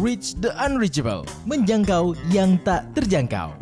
Reach the Unreachable, menjangkau yang tak terjangkau.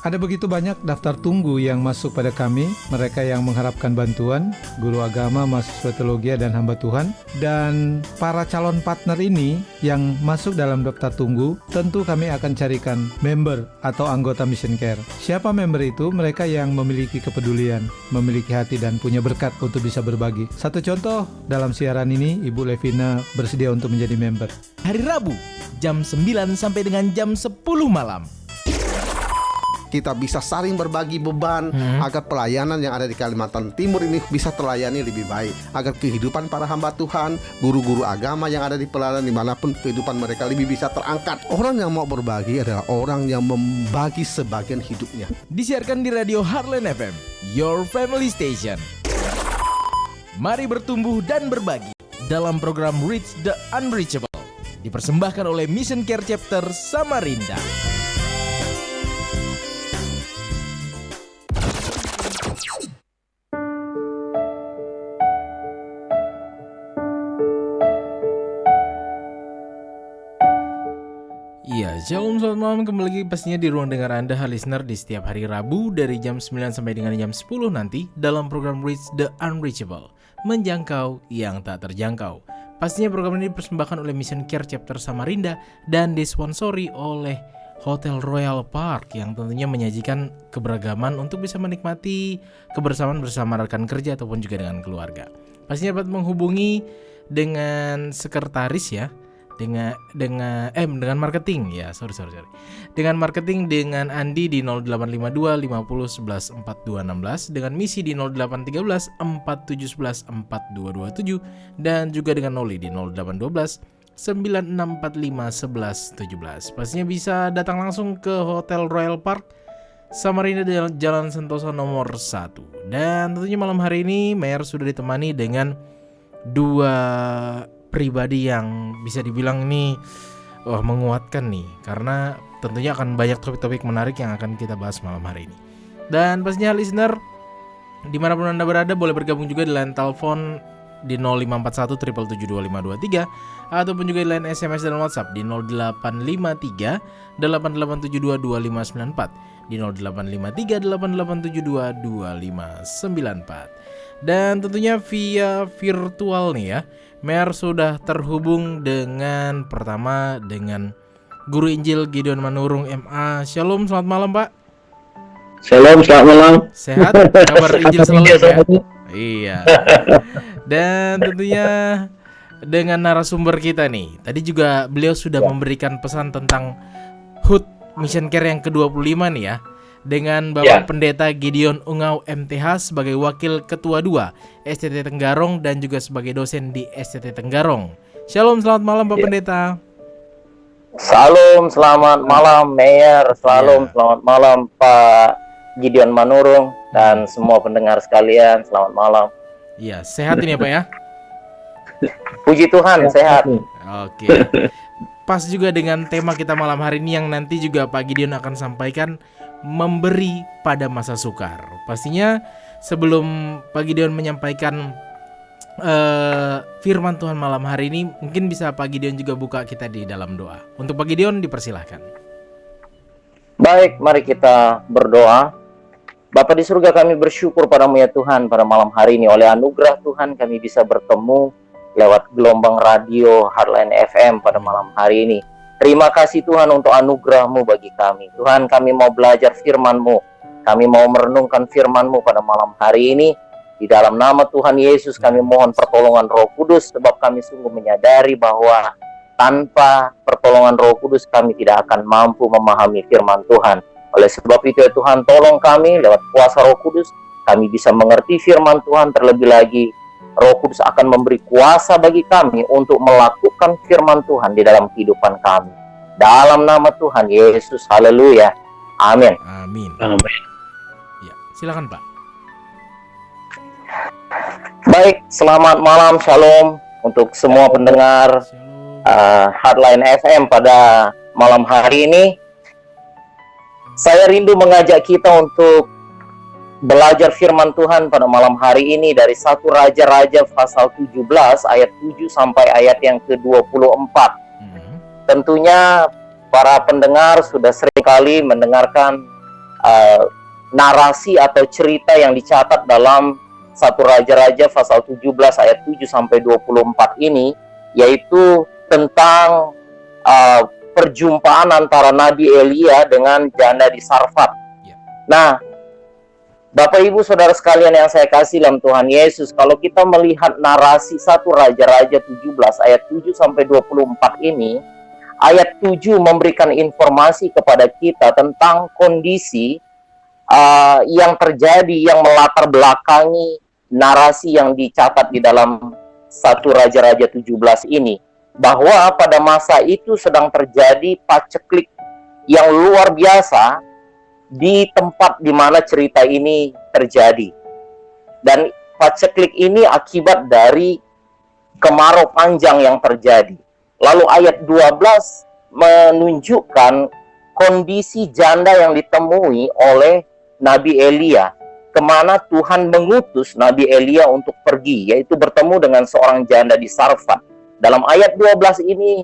Ada begitu banyak daftar tunggu yang masuk pada kami, mereka yang mengharapkan bantuan, guru agama, mahasiswa teologi dan hamba Tuhan, dan para calon partner ini yang masuk dalam daftar tunggu, tentu kami akan carikan member atau anggota Mission Care. Siapa member itu? Mereka yang memiliki kepedulian, memiliki hati dan punya berkat untuk bisa berbagi. Satu contoh, dalam siaran ini Ibu Levina bersedia untuk menjadi member. Hari Rabu, jam 9 sampai dengan jam 10 malam. Kita bisa saling berbagi beban agar pelayanan yang ada di Kalimantan Timur ini bisa terlayani lebih baik, agar kehidupan para hamba Tuhan, guru-guru agama yang ada di pelayanan dimanapun kehidupan mereka lebih bisa terangkat. Orang yang mau berbagi adalah orang yang membagi sebagian hidupnya. Disiarkan di Radio Heartland FM, Your Family Station. Mari bertumbuh dan berbagi dalam program Reach the Unreachable, dipersembahkan oleh Mission Care Chapter Samarinda. Shalom, selamat malam, kembali lagi pastinya di ruang dengar Anda, listener, di setiap hari Rabu dari jam 9 sampai dengan jam 10 nanti dalam program Reach the Unreachable, menjangkau yang tak terjangkau. Pastinya program ini dipersembahkan oleh Mission Care Chapter Samarinda dan disponsori oleh Hotel Royal Park yang tentunya menyajikan keberagaman untuk bisa menikmati kebersamaan bersama rekan kerja ataupun juga dengan keluarga. Pastinya dapat menghubungi dengan sekretaris ya, dengan marketing ya, sorry. Dengan marketing dengan Andi di 0852 50 11 4216, dengan Misi di 0813 4711 4227 dan juga dengan Noli di 0812 9645 1117. Pastinya bisa datang langsung ke Hotel Royal Park Samarinda Jalan Sentosa nomor 1. Dan tentunya malam hari ini Mayor sudah ditemani dengan dua pribadi yang bisa dibilang nih menguatkan nih, karena tentunya akan banyak topik-topik menarik yang akan kita bahas malam hari ini. Dan pastinya listener dimanapun Anda berada boleh bergabung juga di line telepon di 0541 7725523 ataupun juga di line SMS dan WhatsApp di 0853 8872 2594 di 0853 8872 2594. Dan tentunya via virtual nih ya, Mer sudah terhubung dengan pertama dengan Guru Injil Gideon Manurung MA. Shalom, selamat malam Pak. Shalom, selamat malam. Sehat? Kabar Injil selalu ya? Iya. Dan tentunya dengan narasumber kita nih, tadi juga beliau sudah memberikan pesan tentang HUT Mission Care yang ke-25 nih ya, dengan Bapak Pendeta Gideon Ungau MTH sebagai Wakil Ketua 2 STT Tenggarong dan juga sebagai dosen di STT Tenggarong. Shalom, selamat malam Pak Pendeta. Salam, selamat malam Mayor. Shalom, selamat malam Pak Gideon Manurung dan semua pendengar sekalian. Selamat malam. Iya, sehat ini ya Pak ya? Puji Tuhan, sehat. Oke. Pas juga dengan tema kita malam hari ini yang nanti juga Pak Gideon akan sampaikan, memberi pada masa sukar. Pastinya sebelum Pak Gideon menyampaikan firman Tuhan malam hari ini, mungkin bisa Pak Gideon juga buka kita di dalam doa. Untuk Pak Gideon dipersilahkan. Baik, mari kita berdoa. Bapa di surga, kami bersyukur padamu ya Tuhan, pada malam hari ini oleh anugerah Tuhan kami bisa bertemu lewat gelombang radio Heartland FM pada malam hari ini. Terima kasih Tuhan untuk anugerah-Mu bagi kami. Tuhan, kami mau belajar firman-Mu. Kami mau merenungkan firman-Mu pada malam hari ini. Di dalam nama Tuhan Yesus kami mohon pertolongan Roh Kudus, sebab kami sungguh menyadari bahwa tanpa pertolongan Roh Kudus kami tidak akan mampu memahami firman Tuhan. Oleh sebab itu ya Tuhan, tolong kami lewat kuasa Roh Kudus, kami bisa mengerti firman Tuhan. Terlebih lagi Roh Kudus akan memberi kuasa bagi kami untuk melakukan firman Tuhan di dalam kehidupan kami. Dalam nama Tuhan Yesus, haleluya, amin. Amin. Ya, silakan Pak. Baik, selamat malam, shalom untuk semua pendengar Heartland FM pada malam hari ini. Saya rindu mengajak kita untuk belajar firman Tuhan pada malam hari ini dari 1 Raja-Raja pasal 17 ayat 7 sampai ayat yang ke-24. Tentunya para pendengar sudah sering kali mendengarkan narasi atau cerita yang dicatat dalam 1 Raja-Raja pasal 17 ayat 7 sampai 24 ini, yaitu tentang perjumpaan antara Nabi Elia dengan janda di Sarfat. Nah, Bapak Ibu Saudara sekalian yang saya kasih dalam Tuhan Yesus, kalau kita melihat narasi 1 Raja-Raja 17 ayat 7 sampai 24 ini, ayat 7 memberikan informasi kepada kita tentang kondisi yang terjadi, yang melatar belakangi narasi yang dicatat di dalam 1 Raja-Raja 17 ini, bahwa pada masa itu sedang terjadi paceklik yang luar biasa di tempat di mana cerita ini terjadi. Dan paceklik ini akibat dari kemarau panjang yang terjadi. Lalu ayat 12 menunjukkan kondisi janda yang ditemui oleh Nabi Elia, kemana Tuhan mengutus Nabi Elia untuk pergi, yaitu bertemu dengan seorang janda di Sarfat. Dalam ayat 12 ini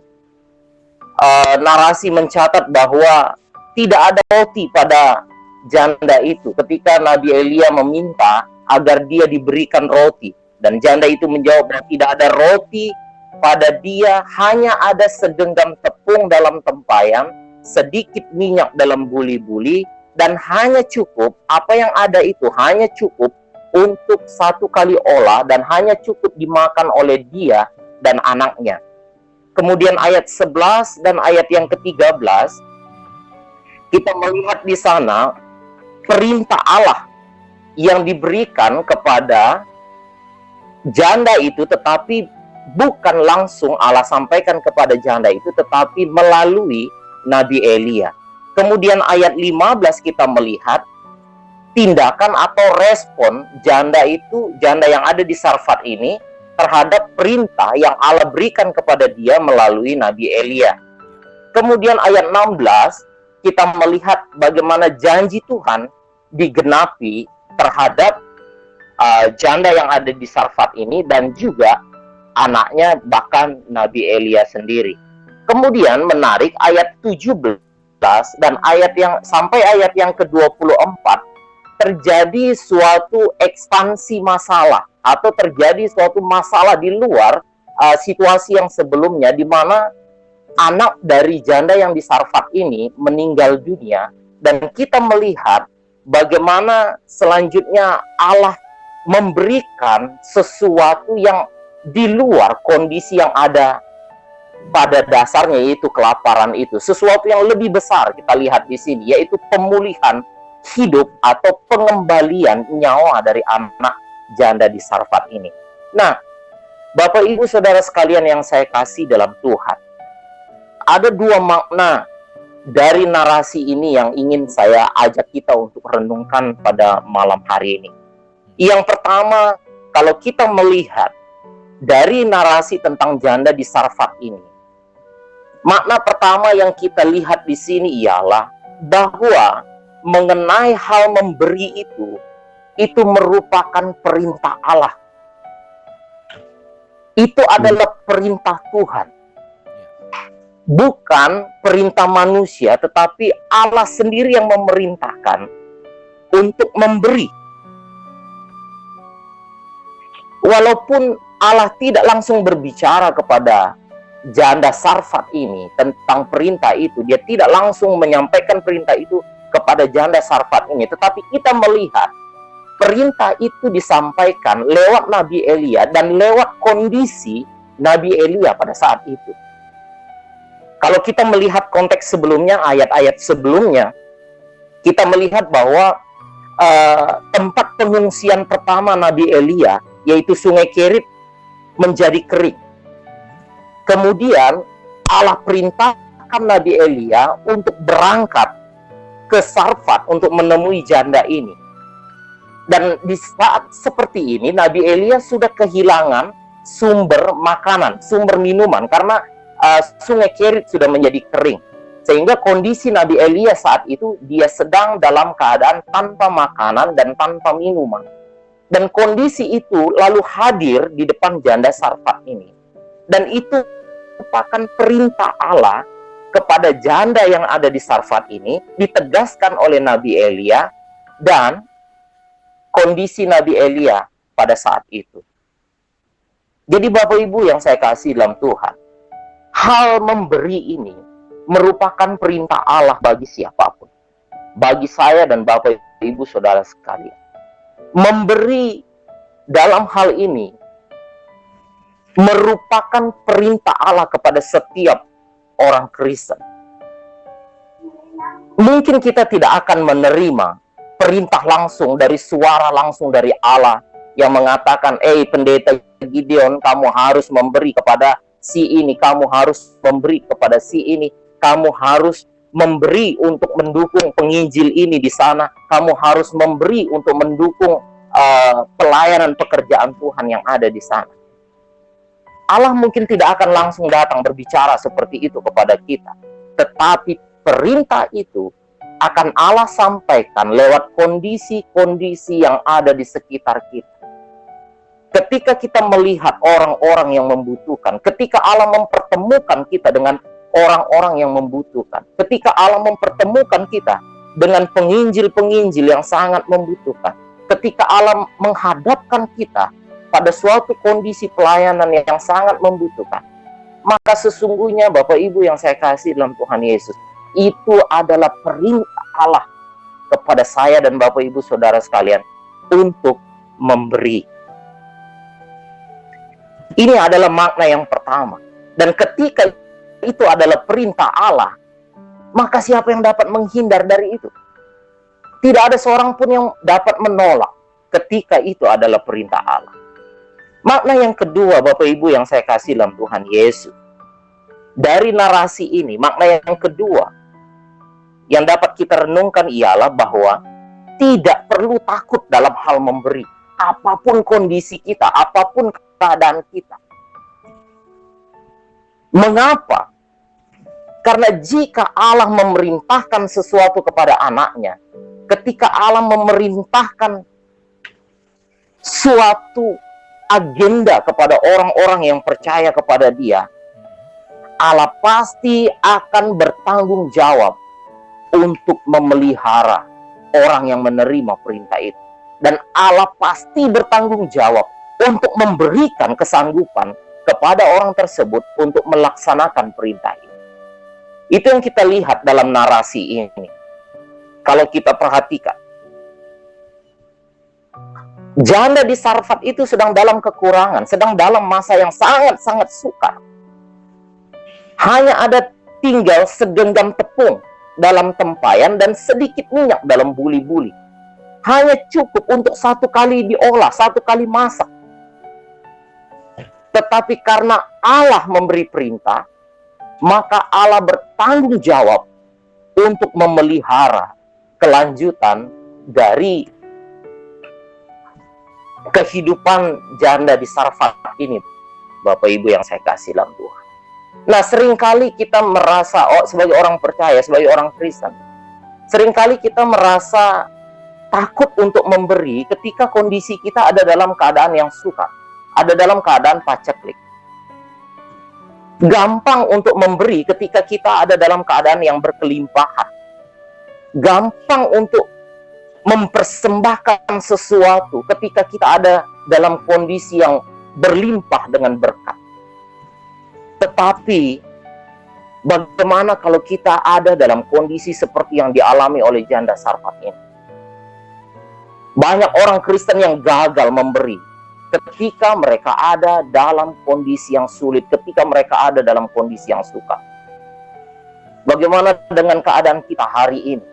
narasi mencatat bahwa tidak ada roti pada janda itu ketika Nabi Elia meminta agar dia diberikan roti. Dan janda itu menjawab bahwa tidak ada roti pada dia, hanya ada segenggam tepung dalam tempayan, sedikit minyak dalam buli-buli, dan hanya cukup, apa yang ada itu hanya cukup untuk 1 kali olah dan hanya cukup dimakan oleh dia dan anaknya. Kemudian ayat 11 dan ayat yang ke-13, kita melihat di sana perintah Allah yang diberikan kepada janda itu, tetapi bukan langsung Allah sampaikan kepada janda itu, tetapi melalui Nabi Elia. Kemudian ayat 15 kita melihat tindakan atau respon janda itu, janda yang ada di Sarfat ini, terhadap perintah yang Allah berikan kepada dia melalui Nabi Elia. Kemudian ayat 16 kita melihat bagaimana janji Tuhan digenapi terhadap janda yang ada di Sarfat ini dan juga anaknya, bahkan Nabi Elia sendiri. Kemudian menarik ayat 17 dan ayat yang sampai ayat yang ke-24 terjadi suatu ekspansi masalah atau terjadi suatu masalah di luar situasi yang sebelumnya, di mana anak dari janda yang di Sarfat ini meninggal dunia, dan kita melihat bagaimana selanjutnya Allah memberikan sesuatu yang di luar kondisi yang ada pada dasarnya, yaitu kelaparan itu. Sesuatu yang lebih besar kita lihat di sini, yaitu pemulihan hidup atau pengembalian nyawa dari anak janda di Sarfat ini. Nah, Bapak Ibu Saudara sekalian yang saya kasih dalam Tuhan, ada 2 makna dari narasi ini yang ingin saya ajak kita untuk renungkan pada malam hari ini. Yang pertama, kalau kita melihat dari narasi tentang janda di Sarfat ini, makna pertama yang kita lihat di sini ialah bahwa mengenai hal memberi itu merupakan perintah Allah. Itu adalah perintah Tuhan. Bukan perintah manusia, tetapi Allah sendiri yang memerintahkan untuk memberi. Walaupun Allah tidak langsung berbicara kepada janda Sarfat ini tentang perintah itu, dia tidak langsung menyampaikan perintah itu kepada janda Sarfat ini, tetapi kita melihat perintah itu disampaikan lewat Nabi Elia dan lewat kondisi Nabi Elia pada saat itu. Kalau kita melihat konteks sebelumnya, ayat-ayat sebelumnya, kita melihat bahwa tempat pengungsian pertama Nabi Elia, yaitu Sungai Kerit, menjadi kering. Kemudian Allah perintahkan Nabi Elia untuk berangkat ke Sarfat untuk menemui janda ini. Dan di saat seperti ini, Nabi Elia sudah kehilangan sumber makanan, sumber minuman, karena Sungai Kerit sudah menjadi kering. Sehingga kondisi Nabi Elia saat itu, dia sedang dalam keadaan tanpa makanan dan tanpa minuman. Dan kondisi itu lalu hadir di depan janda Sarfat ini. Dan itu merupakan perintah Allah kepada janda yang ada di Sarfat ini ditegaskan oleh Nabi Elia dan kondisi Nabi Elia pada saat itu. Jadi Bapak Ibu yang saya kasih dalam Tuhan, hal memberi ini merupakan perintah Allah bagi siapapun. Bagi saya dan Bapak Ibu saudara sekalian. Memberi dalam hal ini merupakan perintah Allah kepada setiap orang Kristen. Mungkin kita tidak akan menerima perintah langsung dari suara langsung dari Allah yang mengatakan, pendeta Gideon, kamu harus memberi kepada si ini, kamu harus memberi kepada si ini, kamu harus memberi untuk mendukung penginjil ini di sana, kamu harus memberi untuk mendukung pelayanan pekerjaan Tuhan yang ada di sana. Allah mungkin tidak akan langsung datang berbicara seperti itu kepada kita, tetapi perintah itu akan Allah sampaikan lewat kondisi-kondisi yang ada di sekitar kita. Ketika kita melihat orang-orang yang membutuhkan, ketika Allah mempertemukan kita dengan orang-orang yang membutuhkan, ketika Allah mempertemukan kita dengan penginjil-penginjil yang sangat membutuhkan, ketika Allah menghadapkan kita pada suatu kondisi pelayanan yang sangat membutuhkan, maka sesungguhnya Bapak Ibu yang saya kasih dalam Tuhan Yesus, itu adalah perintah Allah kepada saya dan Bapak Ibu saudara sekalian untuk memberi. Ini adalah makna yang pertama. Dan ketika itu adalah perintah Allah, maka siapa yang dapat menghindar dari itu? Tidak ada seorang pun yang dapat menolak ketika itu adalah perintah Allah. Makna yang kedua Bapak Ibu yang saya kasih dalam Tuhan Yesus, dari narasi ini, makna yang kedua yang dapat kita renungkan ialah bahwa tidak perlu takut dalam hal memberi. Apapun kondisi kita, apapun keadaan kita. Mengapa? Karena jika Allah memerintahkan sesuatu kepada anaknya, ketika Allah memerintahkan suatu agenda kepada orang-orang yang percaya kepada Dia, Allah pasti akan bertanggung jawab untuk memelihara orang yang menerima perintah itu. Dan Allah pasti bertanggung jawab untuk memberikan kesanggupan kepada orang tersebut untuk melaksanakan perintah ini. Itu yang kita lihat dalam narasi ini. Kalau kita perhatikan, janda di Sarfat itu sedang dalam kekurangan, sedang dalam masa yang sangat-sangat sukar. Hanya ada tinggal segenggam tepung dalam tempayan dan sedikit minyak dalam buli-buli. Hanya cukup untuk satu kali diolah, satu kali masak. Tetapi karena Allah memberi perintah, maka Allah bertanggung jawab untuk memelihara kelanjutan dari kehidupan janda di Sarfat ini, Bapak Ibu yang saya kasih dalam Tuhan. Nah, seringkali kita merasa, sebagai orang percaya, sebagai orang Kristen, seringkali kita merasa takut untuk memberi ketika kondisi kita ada dalam keadaan yang sukar, ada dalam keadaan paceklik. Gampang untuk memberi ketika kita ada dalam keadaan yang berkelimpahan. Gampang untuk mempersembahkan sesuatu ketika kita ada dalam kondisi yang berlimpah dengan berkat. Tetapi bagaimana kalau kita ada dalam kondisi seperti yang dialami oleh janda Sarfat ini? Banyak orang Kristen yang gagal memberi ketika mereka ada dalam kondisi yang sulit, ketika mereka ada dalam kondisi yang sukar. Bagaimana dengan keadaan kita hari ini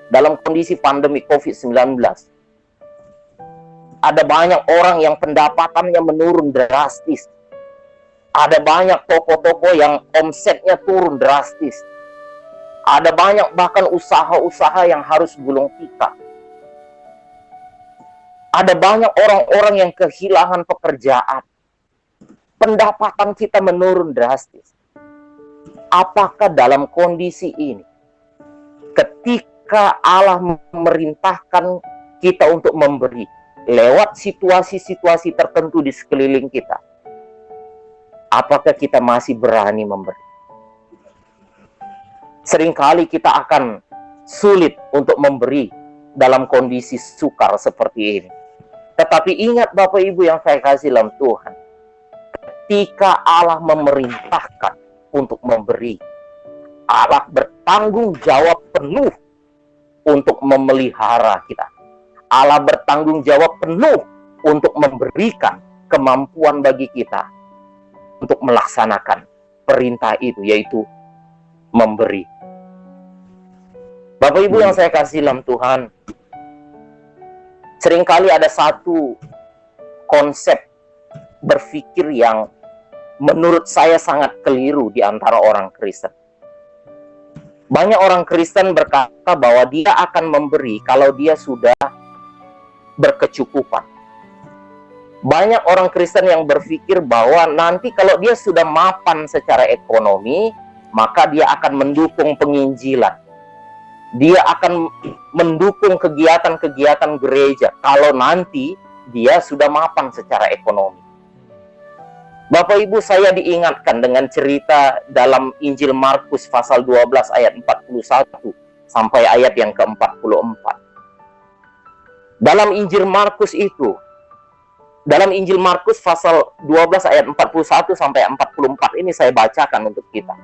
dalam kondisi pandemi COVID-19? Ada banyak orang yang pendapatannya menurun drastis. Ada banyak toko-toko yang omsetnya turun drastis. Ada banyak bahkan usaha-usaha yang harus gulung tikar. Ada banyak orang-orang yang kehilangan pekerjaan. Pendapatan kita menurun drastis. Apakah dalam kondisi ini, ketika Allah memerintahkan kita untuk memberi lewat situasi-situasi tertentu di sekeliling kita, apakah kita masih berani memberi? Seringkali kita akan sulit untuk memberi dalam kondisi sukar seperti ini. Tetapi ingat Bapak Ibu yang saya kasih dalam Tuhan, ketika Allah memerintahkan untuk memberi, Allah bertanggung jawab penuh untuk memelihara kita. Allah bertanggung jawab penuh untuk memberikan kemampuan bagi kita untuk melaksanakan perintah itu, yaitu memberi. Bapak Ibu yang saya kasih dalam Tuhan, seringkali ada satu konsep berpikir yang menurut saya sangat keliru di antara orang Kristen. Banyak orang Kristen berkata bahwa dia akan memberi kalau dia sudah berkecukupan. Banyak orang Kristen yang berpikir bahwa nanti kalau dia sudah mapan secara ekonomi, maka dia akan mendukung penginjilan. Dia akan mendukung kegiatan-kegiatan gereja kalau nanti dia sudah mapan secara ekonomi. Bapak Ibu, saya diingatkan dengan cerita dalam Injil Markus pasal 12 ayat 41 sampai ayat yang ke-44. Dalam Injil Markus itu, dalam Injil Markus pasal 12 ayat 41 sampai 44 ini saya bacakan untuk kita,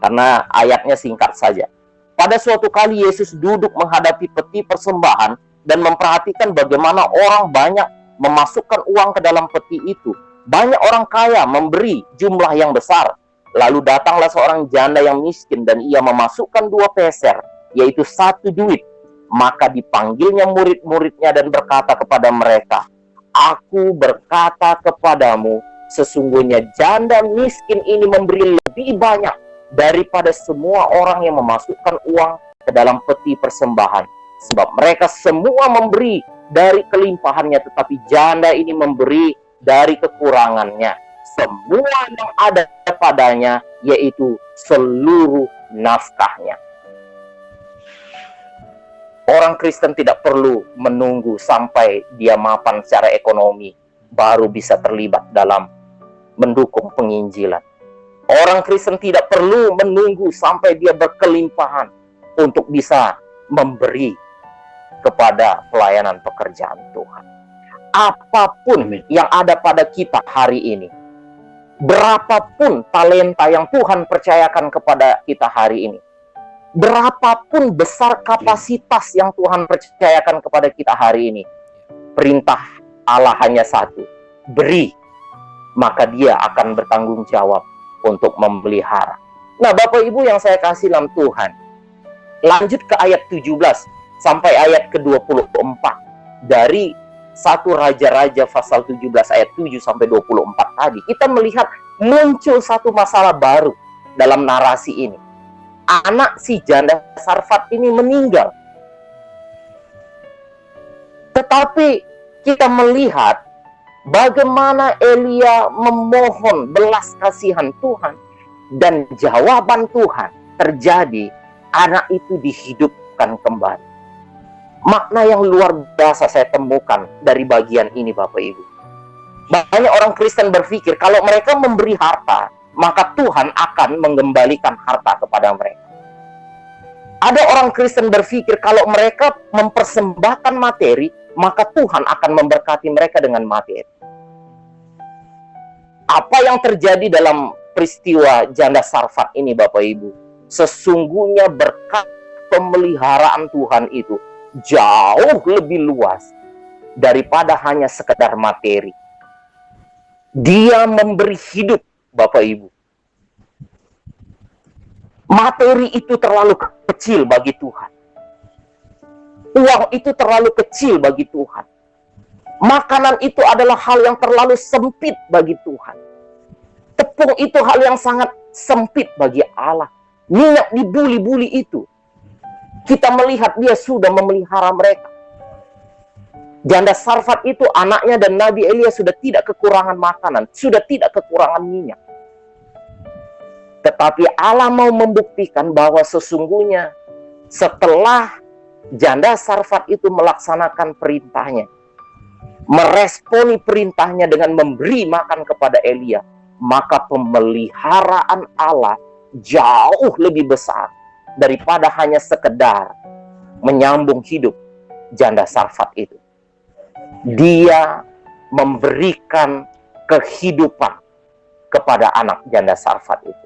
karena ayatnya singkat saja. Pada suatu kali Yesus duduk menghadapi peti persembahan dan memperhatikan bagaimana orang banyak memasukkan uang ke dalam peti itu. Banyak orang kaya memberi jumlah yang besar. Lalu datanglah seorang janda yang miskin dan ia memasukkan 2 peser, yaitu 1 duit. Maka dipanggilnya murid-muridnya dan berkata kepada mereka, "Aku berkata kepadamu, sesungguhnya janda miskin ini memberi lebih banyak daripada semua orang yang memasukkan uang ke dalam peti persembahan. Sebab mereka semua memberi dari kelimpahannya, tetapi janda ini memberi dari kekurangannya, semua yang ada padanya, yaitu seluruh nafkahnya." Orang Kristen tidak perlu menunggu sampai dia mapan secara ekonomi baru bisa terlibat dalam mendukung penginjilan. Orang Kristen tidak perlu menunggu sampai dia berkelimpahan untuk bisa memberi kepada pelayanan pekerjaan Tuhan. Apapun yang ada pada kita hari ini, berapapun talenta yang Tuhan percayakan kepada kita hari ini, berapapun besar kapasitas yang Tuhan percayakan kepada kita hari ini, perintah Allah hanya satu: beri, maka dia akan bertanggung jawab untuk memelihara. Nah, Bapak Ibu yang saya kasih dalam Tuhan, lanjut ke ayat 17 sampai ayat ke-24 dari 1 Raja-Raja pasal 17 ayat 7 sampai 24 tadi, kita melihat muncul satu masalah baru dalam narasi ini. Anak si janda Sarfat ini meninggal. Tetapi kita melihat bagaimana Elia memohon belas kasihan Tuhan, dan jawaban Tuhan terjadi, anak itu dihidupkan kembali. Makna yang luar biasa saya temukan dari bagian ini, Bapak Ibu. Banyak orang Kristen berpikir kalau mereka memberi harta, maka Tuhan akan mengembalikan harta kepada mereka. Ada orang Kristen berpikir kalau mereka mempersembahkan materi, maka Tuhan akan memberkati mereka dengan materi. Apa yang terjadi dalam peristiwa janda Sarfat ini, Bapak Ibu? Sesungguhnya berkat pemeliharaan Tuhan itu jauh lebih luas daripada hanya sekedar materi. Dia memberi hidup, Bapak Ibu. Materi itu terlalu kecil bagi Tuhan. Uang itu terlalu kecil bagi Tuhan. Makanan itu adalah hal yang terlalu sempit bagi Tuhan. Tepung itu hal yang sangat sempit bagi Allah. Minyak di buli-buli itu, kita melihat dia sudah memelihara mereka. Janda Sarfat itu, anaknya dan Nabi Elia sudah tidak kekurangan makanan, sudah tidak kekurangan minyak. Tetapi Allah mau membuktikan bahwa sesungguhnya setelah janda Sarfat itu melaksanakan perintahnya, meresponi perintahnya dengan memberi makan kepada Elia, maka pemeliharaan Allah jauh lebih besar daripada hanya sekedar menyambung hidup janda Sarfat itu. Dia memberikan kehidupan kepada anak janda Sarfat itu.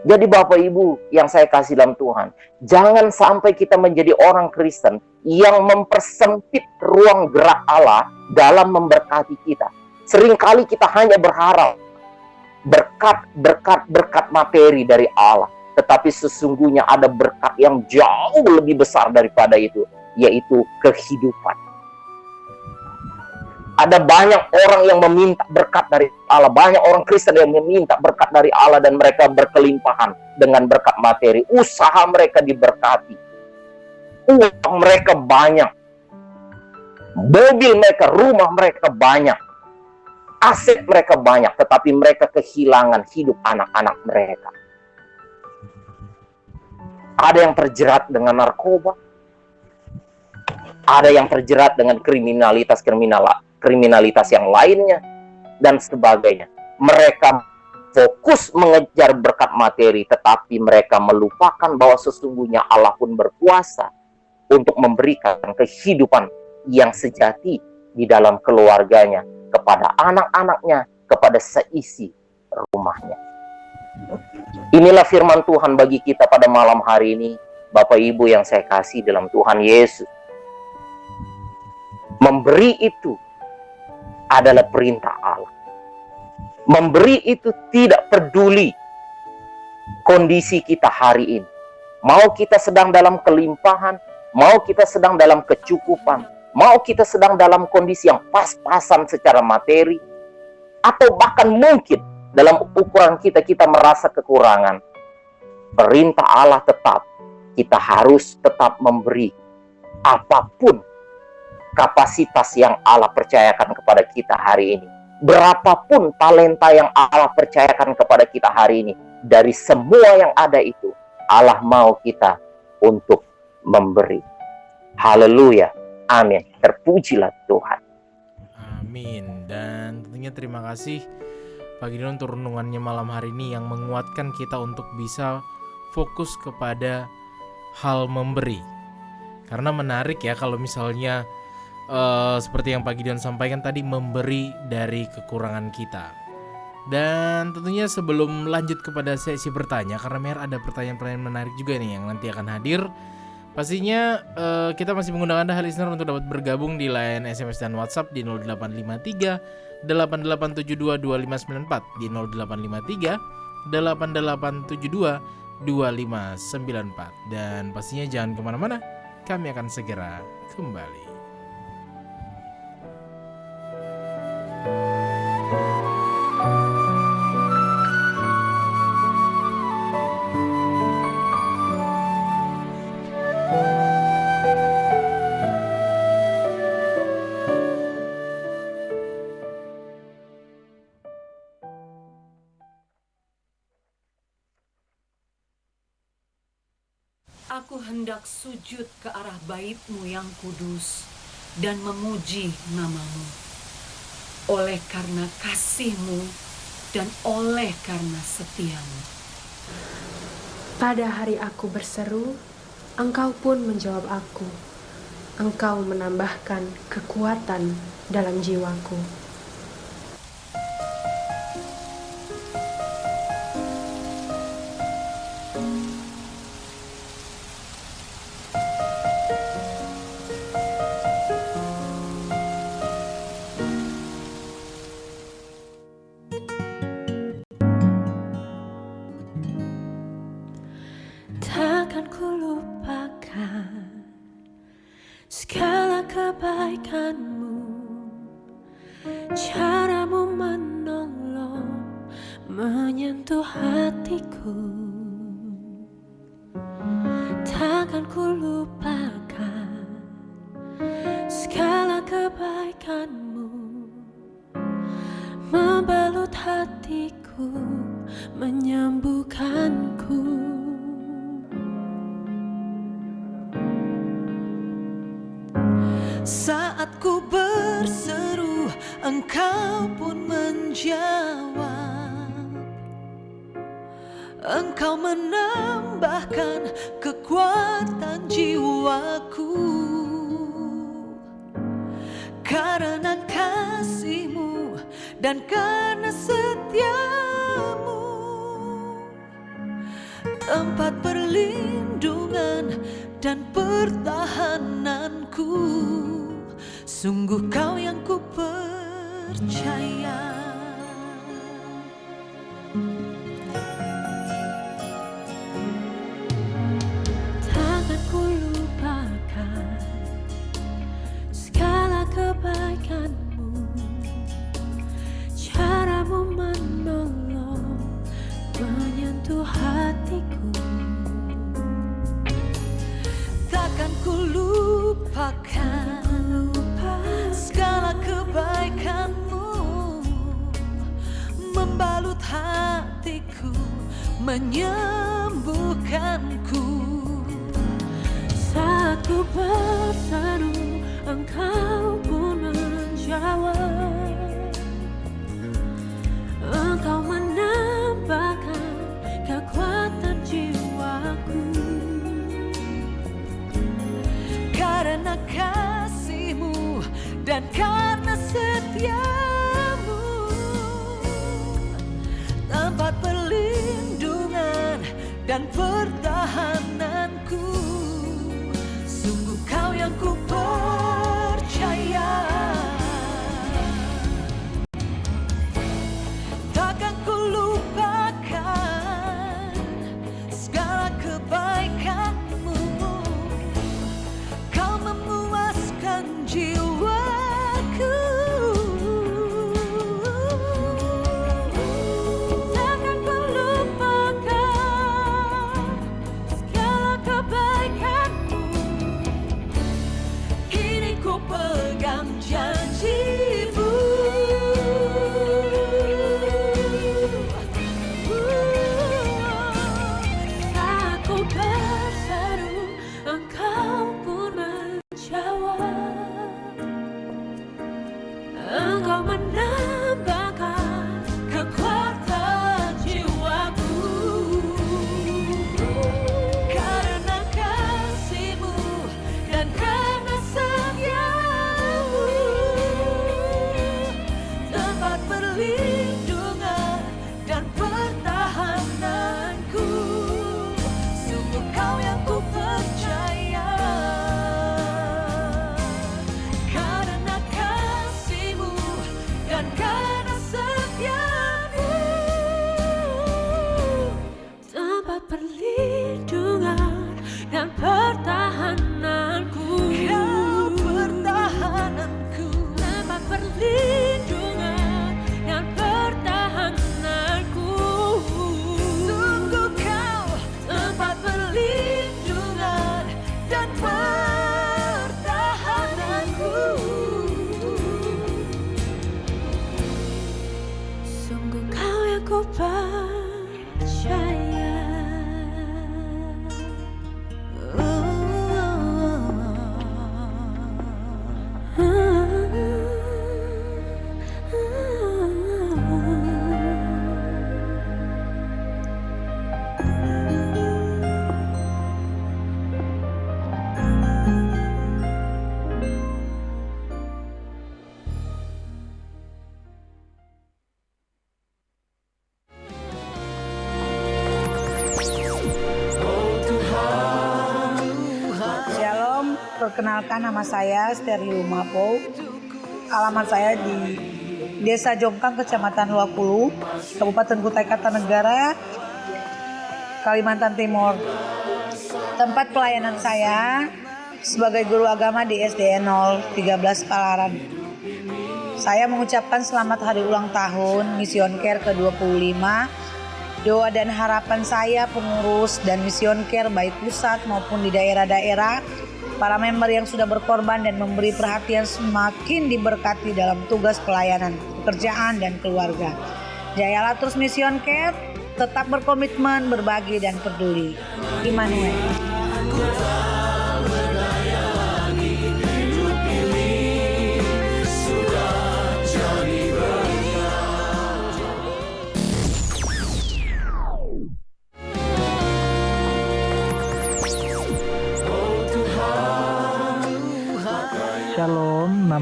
Jadi Bapak Ibu yang saya kasih dalam Tuhan, jangan sampai kita menjadi orang Kristen yang mempersempit ruang gerak Allah dalam memberkati kita. Seringkali kita hanya berharap berkat materi dari Allah, tetapi sesungguhnya ada berkat yang jauh lebih besar daripada itu, yaitu kehidupan. Ada banyak orang yang meminta berkat dari Allah, banyak orang Kristen yang meminta berkat dari Allah dan mereka berkelimpahan dengan berkat materi. Usaha mereka diberkati, uang mereka banyak, mobil mereka, rumah mereka banyak, aset mereka banyak, tetapi mereka kehilangan hidup anak-anak mereka. Ada yang terjerat dengan narkoba, ada yang terjerat dengan kriminalitas yang lainnya, dan sebagainya. Mereka fokus mengejar berkat materi, tetapi mereka melupakan bahwa sesungguhnya Allah pun berkuasa untuk memberikan kehidupan yang sejati di dalam keluarganya, kepada anak-anaknya, kepada seisi rumahnya. Inilah firman Tuhan bagi kita pada malam hari ini, Bapak Ibu yang saya kasih dalam Tuhan Yesus. Memberi itu adalah perintah Allah. Memberi itu tidak peduli kondisi kita hari ini. Mau kita sedang dalam kelimpahan, mau kita sedang dalam kecukupan, mau kita sedang dalam kondisi yang pas-pasan secara materi, atau bahkan mungkin dalam ukuran kita merasa kekurangan. Perintah Allah tetap, kita harus tetap memberi apapun kapasitas yang Allah percayakan kepada kita hari ini. Berapapun talenta yang Allah percayakan kepada kita hari ini, dari semua yang ada itu, Allah mau kita untuk memberi. Haleluya. Amin. Terpujilah Tuhan. Amin. Dan tentunya terima kasih Pak Gideon untuk renungannya malam hari ini yang menguatkan kita untuk bisa fokus kepada hal memberi. Karena menarik ya kalau misalnya seperti yang Pak Gideon sampaikan tadi, memberi dari kekurangan kita. Dan tentunya sebelum lanjut kepada sesi bertanya, karena Mer ada pertanyaan-pertanyaan menarik juga nih yang nanti akan hadir. Pastinya kita masih menggunakan Anda listener untuk dapat bergabung di line SMS dan WhatsApp di 0853 8872 2594, di 0853 8872 2594. Dan pastinya jangan kemana-mana, kami akan segera kembali. Aku hendak sujud ke arah bait-Mu yang kudus dan memuji nama-Mu. Oleh karena kasih-Mu dan oleh karena setia-Mu. Pada hari aku berseru, Engkau pun menjawab aku. Engkau menambahkan kekuatan dalam jiwaku. Takkan ku lupakan segala kebaikan-Mu, cara-Mu menolong, menyentuh hatiku. Takkan ku lupakan segala kebaikan-Mu, membalut hatiku, menyembuhkanku. Saat ku berseru, Engkau pun menjawab. Engkau menambahkan kekuatan jiwaku. Karena kasih-Mu dan karena setia-Mu, tempat perlindungan dan pertahananku. Sungguh Kau yang ku percaya. Takkan ku lupakan segala kebaikan-Mu, cara-Mu menolong, menyentuh hatiku. Takkan ku lupakan segala kebaikan-Mu, membalut hatiku, menyembuhkanku. Saat ku berseru, Engkau pun menjawab. Engkau menambahkan kekuatan jiwaku. Karena kasih-Mu dan karena setia-Mu, tempat perlindungan dan pertahananku. Sungguh Kau yang ku percaya. Takkan ku lupakan segala kebaikan-Mu. Kau memuaskan jiwaku. Takkan ku lupakan segala kebaikan-Mu. Kini ku pegang janji-Mu. Saat ku berseru, Engkau pun menjawab. Engkau menambahkan Kekuatan jiwaku. Karena kasih-Mu dan karena setia-Mu, tempat perlindungan dan pertahananku. Sungguh Kau yang ku percaya. Karena kasih-Mu dan karena setia-Mu, tempat perlindungan dan pertahananku. Kau pertahananku. Tempat perlindungan dan pertahananku. Sungguh Kau tempat perlindungan dan pertahananku. Sungguh Kau yang ku percaya. Shalom, perkenalkan nama saya Sterliu Mapo. Alamat saya di Desa Jongkang, Kecamatan Luakulu, Kabupaten Kutai Kartanegara, Kalimantan Timur. Tempat pelayanan saya sebagai guru agama di SDN 013 Palaran. Saya mengucapkan selamat hari ulang tahun Mission Care ke-25. Doa dan harapan saya pengurus dan Mission Care baik pusat maupun di daerah-daerah, para member yang sudah berkorban dan memberi perhatian semakin diberkati dalam tugas pelayanan, pekerjaan dan keluarga. Jayalah terus Mission Care, tetap berkomitmen, berbagi dan peduli. Immanuel.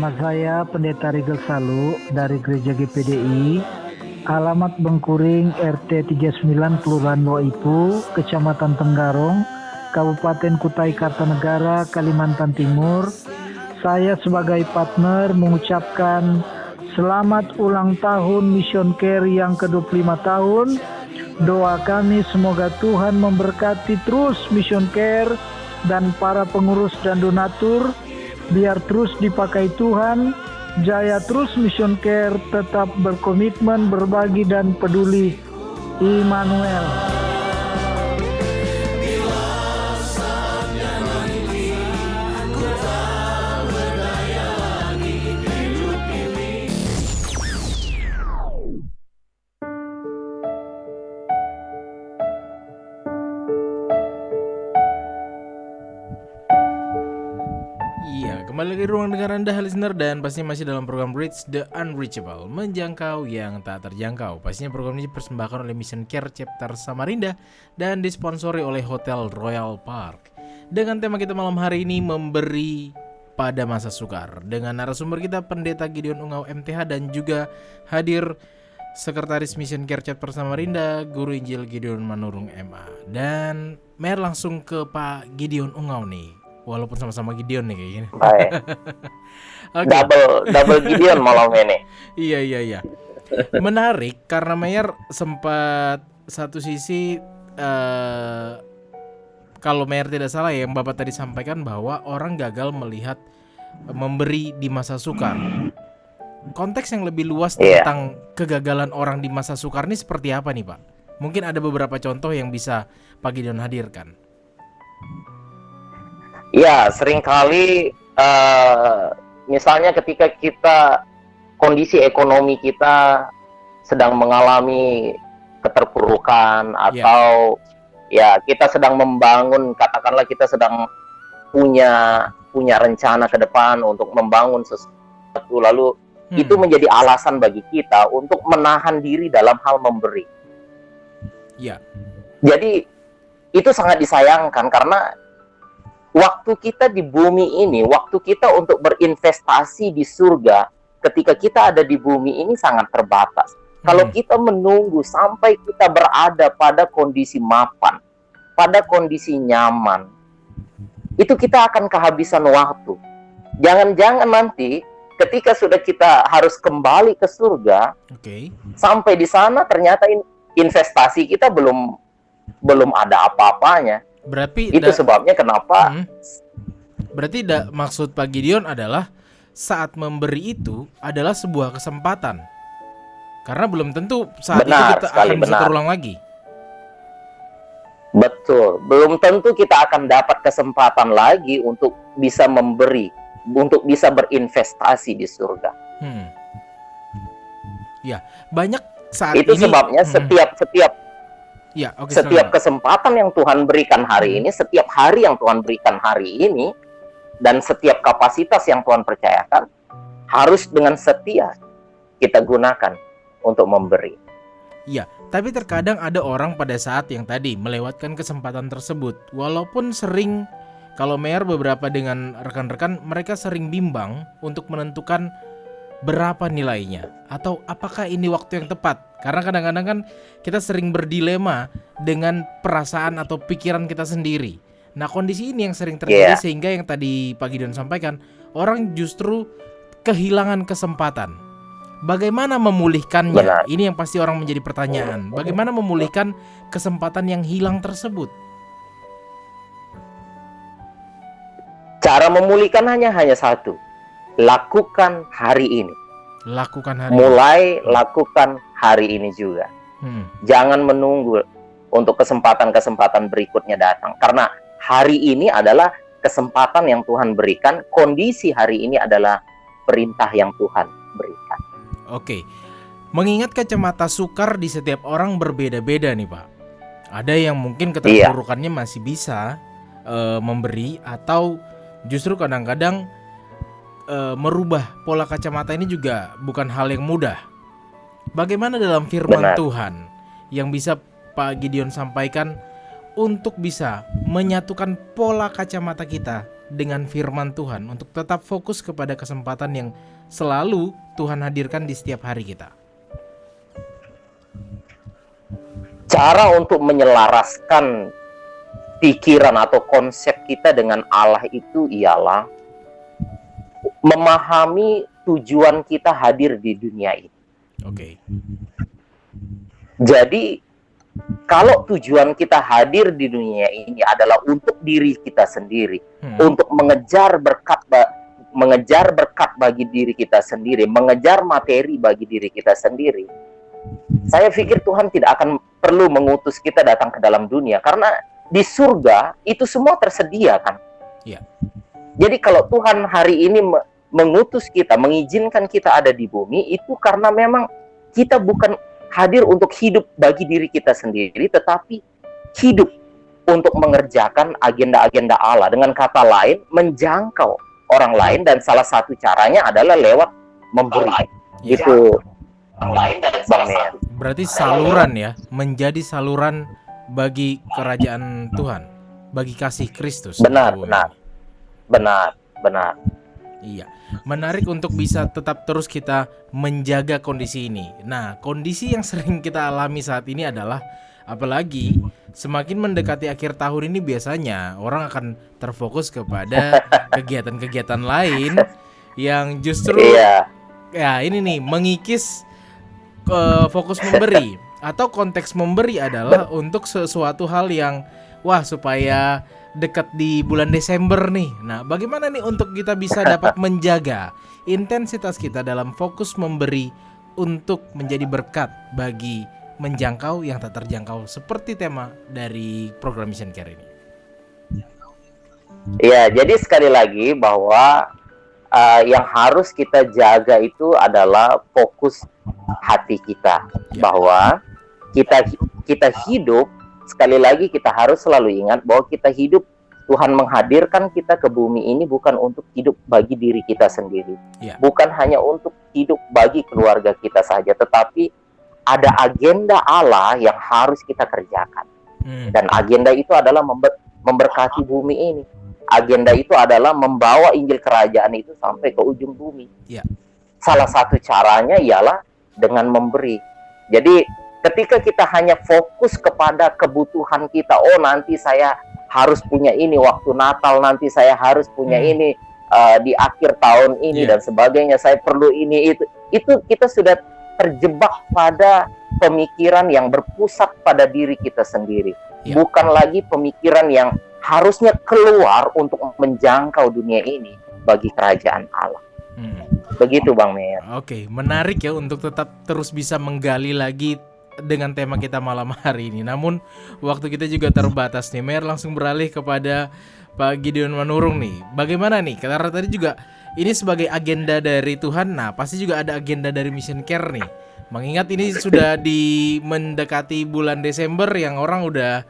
Nama saya Pendeta Rigel Salu dari Gereja GPDI, alamat Bengkuring RT 39 Kelurahan Loipu, Kecamatan Tenggarong, Kabupaten Kutai Kartanegara, Kalimantan Timur. Saya sebagai partner mengucapkan selamat ulang tahun Mission Care yang ke-25 tahun. Doa kami semoga Tuhan memberkati terus Mission Care dan para pengurus dan donatur, biar terus dipakai Tuhan, jaya terus Mission Care, tetap berkomitmen, berbagi dan peduli. Immanuel. Kembali lagi ruang dengar Anda listener, dan pastinya masih dalam program Reach the Unreachable, menjangkau yang tak terjangkau. Pastinya program ini dipersembahkan oleh Mission Care Chapter Samarinda dan disponsori oleh Hotel Royal Park. Dengan tema kita malam hari ini, memberi pada masa sukar, dengan narasumber kita Pendeta Gideon Ungau MTH dan juga hadir Sekretaris Mission Care Chapter Samarinda, Guru Injil Gideon Manurung MA. Dan Mer langsung ke Pak Gideon Ungau nih. Walaupun sama-sama Gideon nih kayak gini. Baik. Okay. Double Gideon malam ini. Iya. Menarik karena Mayer sempat satu sisi kalau Mayer tidak salah ya, yang Bapak tadi sampaikan bahwa orang gagal melihat memberi di masa sukar. Konteks yang lebih luas tentang kegagalan orang di masa sukar ini seperti apa nih Pak? Mungkin ada beberapa contoh yang bisa Pak Gideon hadirkan. Ya, seringkali misalnya ketika kita kondisi ekonomi kita sedang mengalami keterpurukan atau ya kita sedang membangun, katakanlah kita sedang punya rencana ke depan untuk membangun sesuatu, lalu itu menjadi alasan bagi kita untuk menahan diri dalam hal memberi. Ya. Jadi itu sangat disayangkan karena waktu kita di bumi ini, waktu kita untuk berinvestasi di surga, ketika kita ada di bumi ini sangat terbatas. Kalau kita menunggu sampai kita berada pada kondisi mapan, pada kondisi nyaman, itu kita akan kehabisan waktu. Jangan-jangan nanti ketika sudah kita harus kembali ke surga, sampai di sana ternyata investasi kita belum ada apa-apanya. Berarti itu sebabnya kenapa. Berarti maksud Pak Gideon adalah saat memberi itu adalah sebuah kesempatan. Karena belum tentu saat itu kita akan bisa terulang lagi. Betul, belum tentu kita akan dapat kesempatan lagi untuk bisa memberi, untuk bisa berinvestasi di surga. Ya, banyak saat itu ini. Sebabnya setiap kesempatan yang Tuhan berikan hari ini, setiap hari yang Tuhan berikan hari ini, dan setiap kapasitas yang Tuhan percayakan, harus dengan setia kita gunakan untuk memberi. Iya, tapi terkadang ada orang pada saat yang tadi melewatkan kesempatan tersebut. Walaupun sering, kalau Mayer beberapa dengan rekan-rekan, mereka sering bimbang untuk menentukan berapa nilainya atau apakah ini waktu yang tepat. Karena kadang-kadang kan kita sering berdilema dengan perasaan atau pikiran kita sendiri. Nah, kondisi ini yang sering terjadi sehingga yang tadi Pak Gideon sampaikan, orang justru kehilangan kesempatan. Bagaimana memulihkannya? Benar. Ini yang pasti orang menjadi pertanyaan. Bagaimana memulihkan kesempatan yang hilang tersebut? Cara memulihkan hanya satu. Lakukan hari ini. Lakukan hari ini juga. Jangan menunggu untuk kesempatan-kesempatan berikutnya datang. Karena hari ini adalah kesempatan yang Tuhan berikan. Kondisi hari ini adalah perintah yang Tuhan berikan. Oke. Mengingat kacamata sukar di setiap orang berbeda-beda nih Pak. Ada yang mungkin keterpurukannya masih bisa memberi, atau justru kadang-kadang merubah pola kacamata ini juga bukan hal yang mudah. Bagaimana dalam firman Tuhan yang bisa Pak Gideon sampaikan untuk bisa menyatukan pola kacamata kita dengan firman Tuhan untuk tetap fokus kepada kesempatan yang selalu Tuhan hadirkan di setiap hari kita? Cara untuk menyelaraskan pikiran atau konsep kita dengan Allah itu ialah memahami tujuan kita hadir di dunia ini. Oke. Jadi kalau tujuan kita hadir di dunia ini adalah untuk diri kita sendiri, untuk mengejar berkat bagi diri kita sendiri, mengejar materi bagi diri kita sendiri, saya pikir Tuhan tidak akan perlu mengutus kita datang ke dalam dunia, karena di surga itu semua tersedia kan. Ya. Jadi kalau Tuhan hari ini mengutus kita, mengizinkan kita ada di bumi, itu karena memang kita bukan hadir untuk hidup bagi diri kita sendiri, tetapi hidup untuk mengerjakan agenda-agenda Allah. Dengan kata lain, menjangkau orang lain, dan salah satu caranya adalah lewat memberi. Itu Bang Mer. Berarti saluran ya, menjadi saluran bagi kerajaan Tuhan, bagi kasih Kristus. Benar. Iya, menarik untuk bisa tetap terus kita menjaga kondisi ini. Nah, kondisi yang sering kita alami saat ini adalah, apalagi semakin mendekati akhir tahun ini, biasanya orang akan terfokus kepada kegiatan-kegiatan lain yang justru ya ini nih mengikis fokus memberi, atau konteks memberi adalah untuk sesuatu hal yang supaya dekat di bulan Desember nih. Nah, bagaimana nih untuk kita bisa dapat menjaga intensitas kita dalam fokus memberi untuk menjadi berkat bagi menjangkau yang tak terjangkau, seperti tema dari program Mission Care ini? Ya, jadi sekali lagi bahwa yang harus kita jaga itu adalah fokus hati kita, bahwa kita hidup. Sekali lagi kita harus selalu ingat bahwa kita hidup, Tuhan menghadirkan kita ke bumi ini bukan untuk hidup bagi diri kita sendiri, bukan hanya untuk hidup bagi keluarga kita saja, tetapi ada agenda Allah yang harus kita kerjakan. Dan agenda itu adalah memberkati bumi ini. Agenda itu adalah membawa Injil Kerajaan itu sampai ke ujung bumi. Salah satu caranya ialah dengan memberi. Jadi ketika kita hanya fokus kepada kebutuhan kita, nanti saya harus punya ini waktu Natal, nanti saya harus punya ini di akhir tahun ini dan sebagainya, saya perlu ini itu kita sudah terjebak pada pemikiran yang berpusat pada diri kita sendiri, bukan lagi pemikiran yang harusnya keluar untuk menjangkau dunia ini bagi kerajaan Allah. Begitu Bang Mer. Oke, menarik ya untuk tetap terus bisa menggali lagi dengan tema kita malam hari ini. Namun waktu kita juga terbatas nih, Mer. Langsung beralih kepada Pak Gideon Manurung nih. Bagaimana nih? Karena tadi juga ini sebagai agenda dari Tuhan. Nah, pasti juga ada agenda dari Mission Care nih. Mengingat ini sudah mendekati bulan Desember, yang orang udah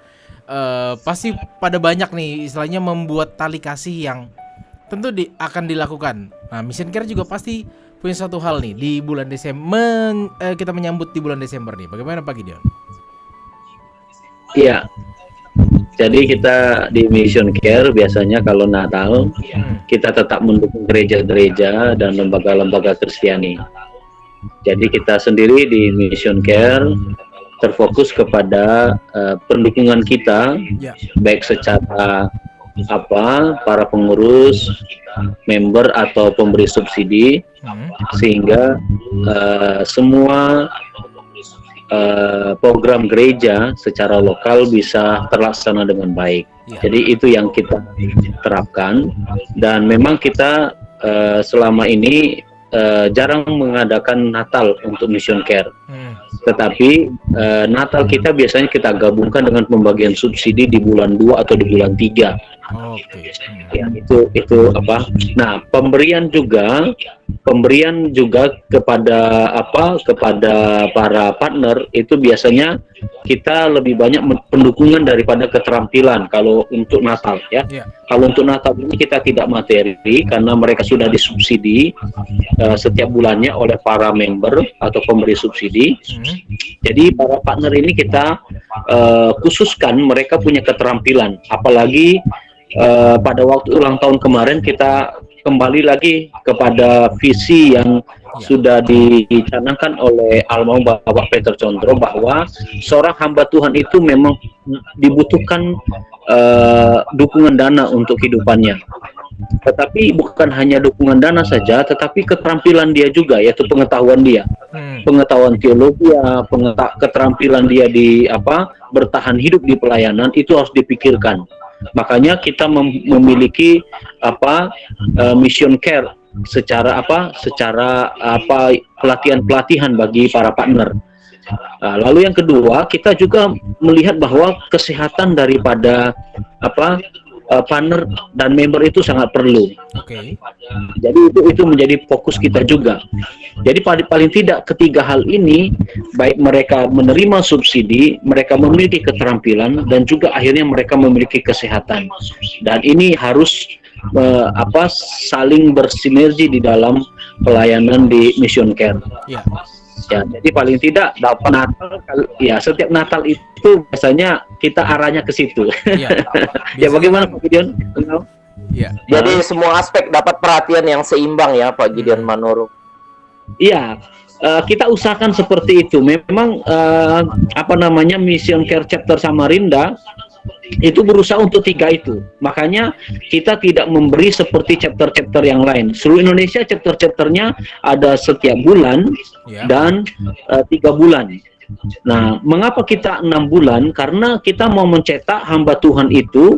pasti pada banyak nih istilahnya membuat tali kasih yang tentu akan dilakukan. Nah, Mission Care juga pasti punya satu hal nih di bulan Desember, kita menyambut di bulan Desember nih. Bagaimana Pak Gideon? Iya. Jadi kita di Mission Care biasanya kalau Natal kita tetap mendukung gereja-gereja dan lembaga-lembaga Kristiani. Jadi kita sendiri di Mission Care terfokus kepada pendukungan kita, baik secara para pengurus, member atau pemberi subsidi, sehingga semua program gereja secara lokal bisa terlaksana dengan baik. Jadi itu yang kita terapkan, dan memang kita selama ini jarang mengadakan Natal untuk Mission Care. Tetapi Natal kita biasanya kita gabungkan dengan pembagian subsidi di bulan 2 atau di bulan 3. Ya, itu apa? Nah, pemberian juga kepada para partner itu biasanya kita lebih banyak pendukungan daripada keterampilan kalau untuk Natal ya. Kalau untuk Natal ini kita tidak materi karena mereka sudah disubsidi setiap bulannya oleh para member atau pemberi subsidi. Jadi para partner ini kita khususkan mereka punya keterampilan, apalagi pada waktu ulang tahun kemarin kita kembali lagi kepada visi yang sudah dicanangkan oleh almarhum Bapak Peter Condro, bahwa seorang hamba Tuhan itu memang dibutuhkan dukungan dana untuk kehidupannya. Tetapi bukan hanya dukungan dana saja, tetapi keterampilan dia juga, yaitu pengetahuan dia, pengetahuan teologi, keterampilan dia di bertahan hidup di pelayanan itu harus dipikirkan. Makanya kita memiliki mission care secara pelatihan bagi para partner. Lalu yang kedua, kita juga melihat bahwa kesehatan daripada partner dan member itu sangat perlu. Jadi itu menjadi fokus kita juga. Jadi paling tidak ketiga hal ini, baik mereka menerima subsidi, mereka memiliki keterampilan, dan juga akhirnya mereka memiliki kesehatan. Dan ini harus saling bersinergi di dalam pelayanan di Mission Care. Ya, jadi paling tidak Natal, ya setiap Natal itu biasanya kita arahnya ke situ. Ya, bagaimana Pak Gideon? Jadi semua aspek dapat perhatian yang seimbang ya Pak Gideon Manurung. Iya, kita usahakan seperti itu. Memang Mission Care Chapter Samarinda itu berusaha untuk 3 itu. Makanya kita tidak memberi seperti chapter-chapter yang lain. Seluruh Indonesia chapter-chapternya ada setiap bulan dan 3 bulan. Nah, mengapa kita 6 bulan? Karena kita mau mencetak hamba Tuhan itu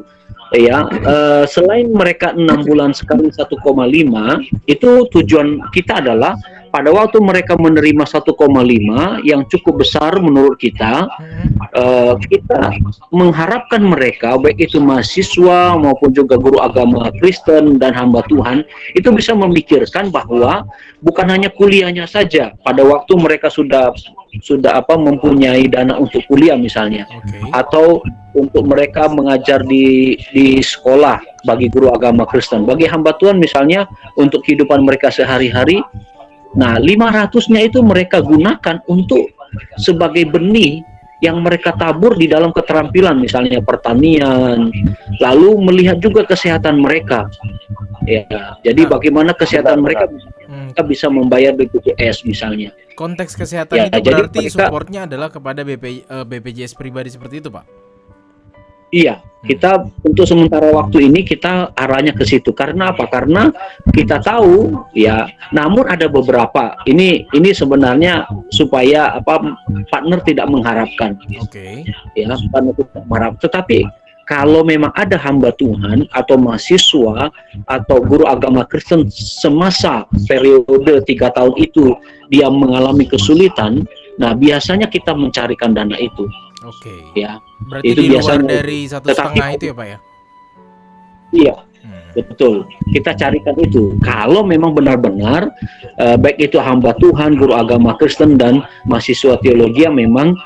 selain mereka 6 bulan sekali 1,5, itu tujuan kita adalah pada waktu mereka menerima 1,5 yang cukup besar menurut kita, kita mengharapkan mereka, baik itu mahasiswa maupun juga guru agama Kristen dan hamba Tuhan, itu bisa memikirkan bahwa bukan hanya kuliahnya saja pada waktu mereka sudah mempunyai dana untuk kuliah misalnya, atau untuk mereka mengajar di sekolah bagi guru agama Kristen, bagi hamba Tuhan misalnya untuk kehidupan mereka sehari-hari. Nah, 500-nya itu mereka gunakan untuk sebagai benih yang mereka tabur di dalam keterampilan, misalnya pertanian, lalu melihat juga kesehatan mereka. Ya, jadi bagaimana kesehatan mereka bisa membayar BPJS misalnya. Konteks kesehatan itu berarti supportnya adalah kepada BPJS pribadi seperti itu, Pak? Iya, kita untuk sementara waktu ini kita arahnya ke situ. Karena apa? Karena kita tahu namun ada beberapa ini sebenarnya supaya partner tidak mengharapkan. Ya, partner tidak mengharap. Tetapi kalau memang ada hamba Tuhan atau mahasiswa atau guru agama Kristen semasa periode 3 tahun itu dia mengalami kesulitan, nah biasanya kita mencarikan dana itu. Ya, berarti itu di luar biasanya dari 1,5 itu ya Pak ya? Iya, betul. Kita carikan itu. Kalau memang benar-benar baik itu hamba Tuhan, guru agama Kristen dan mahasiswa teologi yang memang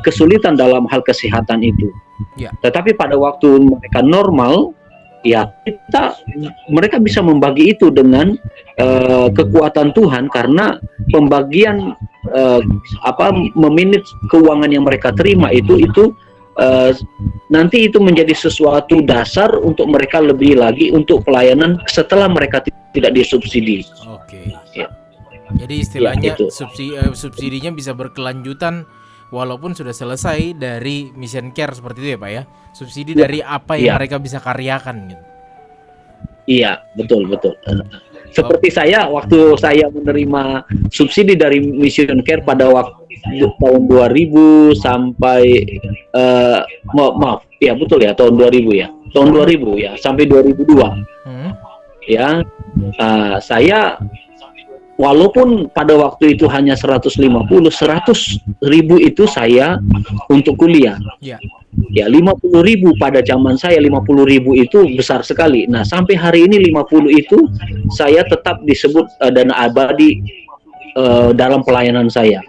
kesulitan dalam hal kesehatan itu. Tetapi pada waktu mereka normal, ya mereka bisa membagi itu dengan kekuatan Tuhan, karena pembagian memanage keuangan yang mereka terima itu nanti itu menjadi sesuatu dasar untuk mereka lebih lagi untuk pelayanan setelah mereka tidak disubsidi. Jadi istilahnya subsidinya bisa berkelanjutan walaupun sudah selesai dari mission care seperti itu ya Pak ya? Subsidi dari apa yang mereka bisa karyakan gitu. Iya, betul. Seperti saya, waktu saya menerima subsidi dari Mission Care pada waktu tahun 2000 sampai tahun 2000 ya. Tahun 2000 ya, sampai 2002. Ya, saya walaupun pada waktu itu hanya 100.000 itu saya untuk kuliah. Ya, 50.000 pada zaman saya, 50.000 itu besar sekali. Nah, sampai hari ini 50 itu saya tetap disebut dana abadi dalam pelayanan saya.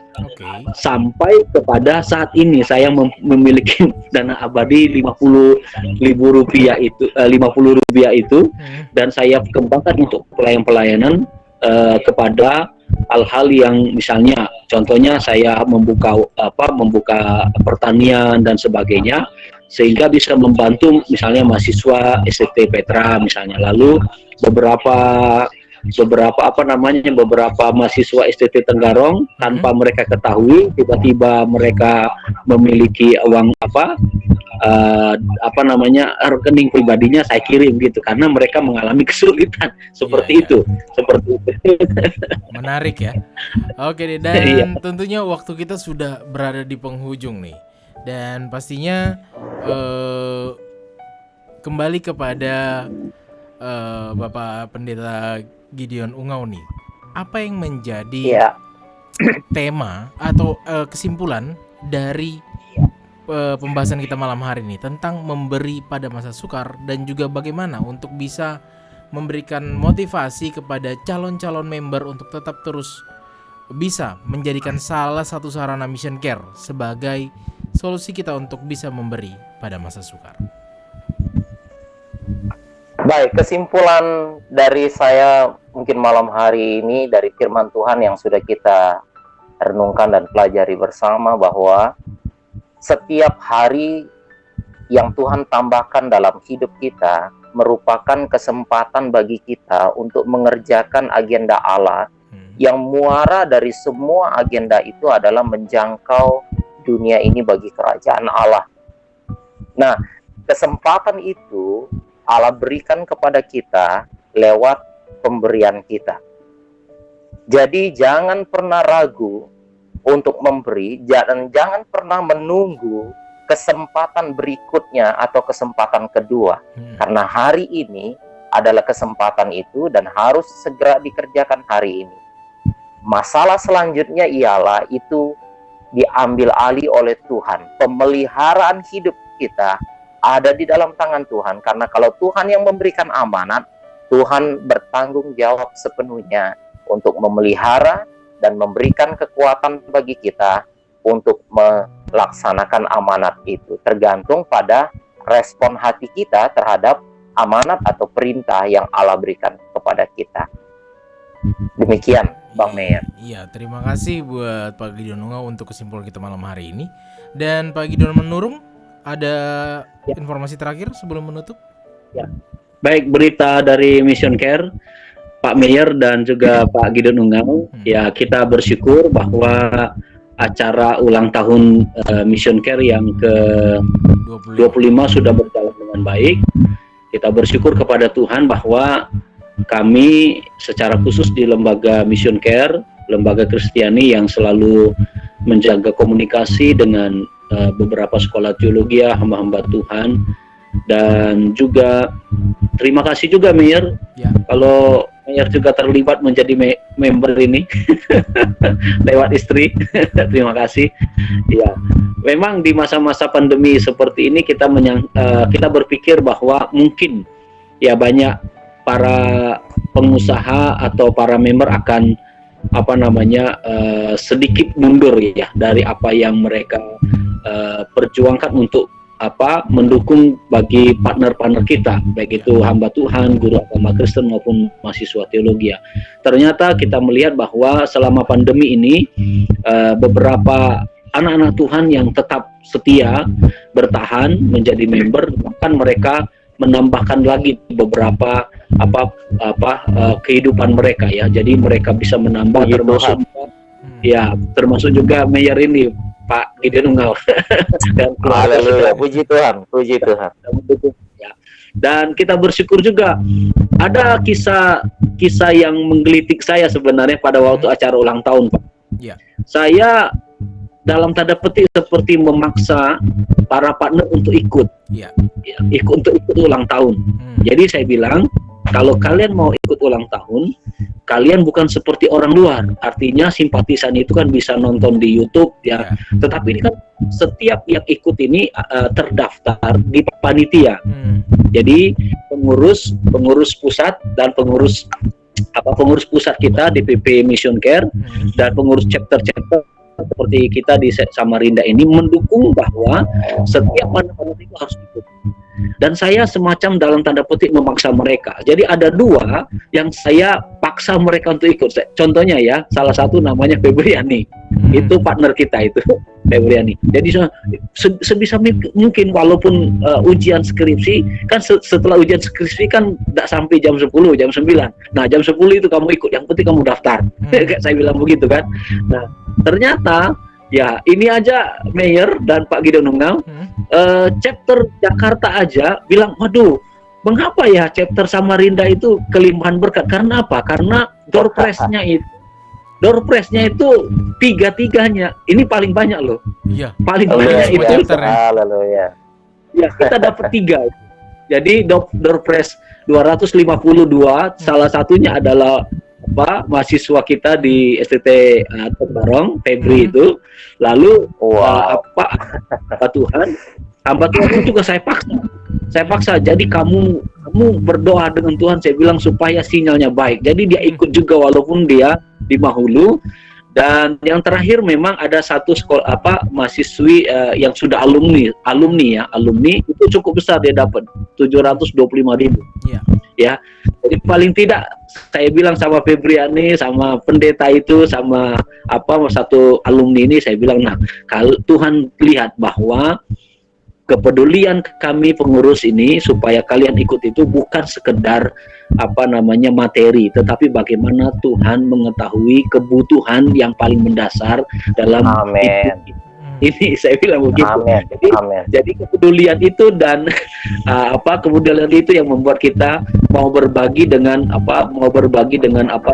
Sampai kepada saat ini saya memiliki dana abadi 50.000 rupiah itu, 50 rupiah itu, dan saya kembangkan untuk pelayanan kepada hal-hal yang misalnya contohnya saya membuka pertanian dan sebagainya. sehingga bisa membantu misalnya mahasiswa STT Petra misalnya. Lalu beberapa mahasiswa STT Tenggarong tanpa mereka ketahui tiba-tiba mereka memiliki uang rekening pribadinya saya kirim gitu karena mereka mengalami kesulitan seperti itu. Menarik ya. Oke deh, dan tentunya waktu kita sudah berada di penghujung nih. Dan pastinya kembali kepada Bapak Pendeta Gideon Ungau nih. Apa yang menjadi tema atau kesimpulan dari pembahasan kita malam hari ini tentang memberi pada masa sukar dan juga bagaimana untuk bisa memberikan motivasi kepada calon-calon member untuk tetap terus bisa menjadikan salah satu sarana mission care sebagai solusi kita untuk bisa memberi pada masa sukar. Baik, kesimpulan dari saya mungkin malam hari ini dari firman Tuhan yang sudah kita renungkan dan pelajari bersama bahwa setiap hari yang Tuhan tambahkan dalam hidup kita merupakan kesempatan bagi kita untuk mengerjakan agenda Allah yang muara dari semua agenda itu adalah menjangkau dunia ini bagi kerajaan Allah. Nah, kesempatan itu Allah berikan kepada kita lewat pemberian kita. Jadi jangan pernah ragu untuk memberi, dan jangan pernah menunggu kesempatan berikutnya atau kesempatan kedua. Karena hari ini adalah kesempatan itu dan harus segera dikerjakan hari ini. Masalah selanjutnya ialah itu diambil alih oleh Tuhan. Pemeliharaan hidup kita ada di dalam tangan Tuhan. Karena kalau Tuhan yang memberikan amanat, Tuhan bertanggung jawab sepenuhnya untuk memelihara dan memberikan kekuatan bagi kita untuk melaksanakan amanat itu. Tergantung pada respon hati kita terhadap amanat atau perintah yang Allah berikan kepada kita. Demikian, Bang Meyer. Iya, terima kasih buat Pak Gideon Ungau untuk kesimpulan kita malam hari ini. Dan Pak Gideon Menurung, ada informasi terakhir sebelum menutup? Ya. Baik, berita dari Mission Care, Pak Meyer dan juga Pak Gideon Ungau, ya kita bersyukur bahwa acara ulang tahun Mission Care yang ke-25 sudah berjalan dengan baik. Kita bersyukur kepada Tuhan bahwa kami secara khusus di lembaga Mission Care, lembaga Kristiani yang selalu menjaga komunikasi dengan beberapa sekolah teologi, hamba-hamba Tuhan, dan juga terima kasih juga Meyer kalau Meyer juga terlibat menjadi member ini lewat istri. Terima kasih. Ya, memang di masa-masa pandemi seperti ini kita berpikir bahwa mungkin ya banyak para pengusaha atau para member akan sedikit mundur ya dari apa yang mereka perjuangkan untuk mendukung bagi partner-partner kita, baik itu hamba Tuhan, guru agama Kristen maupun mahasiswa teologi. Ternyata kita melihat bahwa selama pandemi ini beberapa anak-anak Tuhan yang tetap setia bertahan menjadi member, bahkan mereka menambahkan lagi beberapa kehidupan mereka ya. Jadi mereka bisa menambah termasuk juga Meyer ini Pak Gideon Ungau. Haleluya, puji Tuhan, puji Tuhan. Dan kita bersyukur juga ada kisah yang menggelitik saya sebenarnya pada waktu acara ulang tahun, Pak. Saya dalam tanda petik seperti memaksa para partner untuk ikut ulang tahun. Jadi saya bilang, kalau kalian mau ikut ulang tahun, kalian bukan seperti orang luar. Artinya simpatisan itu kan bisa nonton di YouTube ya. Tetapi ini kan setiap yang ikut ini terdaftar di panitia. Jadi pengurus pusat dan pengurus pusat kita DPP Mission Care dan pengurus chapter-chapter seperti kita di Samarinda ini mendukung bahwa setiap anak-anak itu harus ikut. dan saya semacam dalam tanda petik memaksa mereka. Jadi ada dua yang saya paksa mereka untuk ikut. Contohnya ya, salah satu namanya Febriani, itu partner kita itu Febriani. Jadi sebisa mungkin walaupun ujian skripsi kan setelah ujian skripsi kan tidak sampai jam 10, jam 9. Nah jam 10 itu kamu ikut, yang penting kamu daftar. Saya bilang begitu kan. Nah ternyata ya ini aja Mayor dan Pak Gideon Ungau, chapter Jakarta aja bilang, waduh, mengapa ya chapter Samarinda itu kelimpahan berkat? Karena apa? Karena door prize-nya itu tiga-tiganya. Ini paling banyak loh. Iya. Paling banyak itu. Haleluya. Ya kita dapat 3. Jadi door prize 252. Salah satunya adalah mahasiswa kita di STT Tenggarong, Febri itu. Lalu hamba Tuhan juga saya paksa. Jadi kamu berdoa dengan Tuhan, saya bilang supaya sinyalnya baik. Jadi dia ikut juga walaupun dia di Mahulu. Dan yang terakhir memang ada satu sekolah mahasiswi yang sudah alumni itu cukup besar, dia dapat 725.000. Ya. Jadi paling tidak saya bilang sama Febriani, sama pendeta itu, sama satu alumni ini, saya bilang, nah kalau Tuhan lihat bahwa kepedulian kami pengurus ini supaya kalian ikut itu bukan sekedar materi, tetapi bagaimana Tuhan mengetahui kebutuhan yang paling mendasar dalam hidup ini. Saya bilang begitu. Jadi kepedulian itu dan kepedulian itu yang membuat kita mau berbagi dengan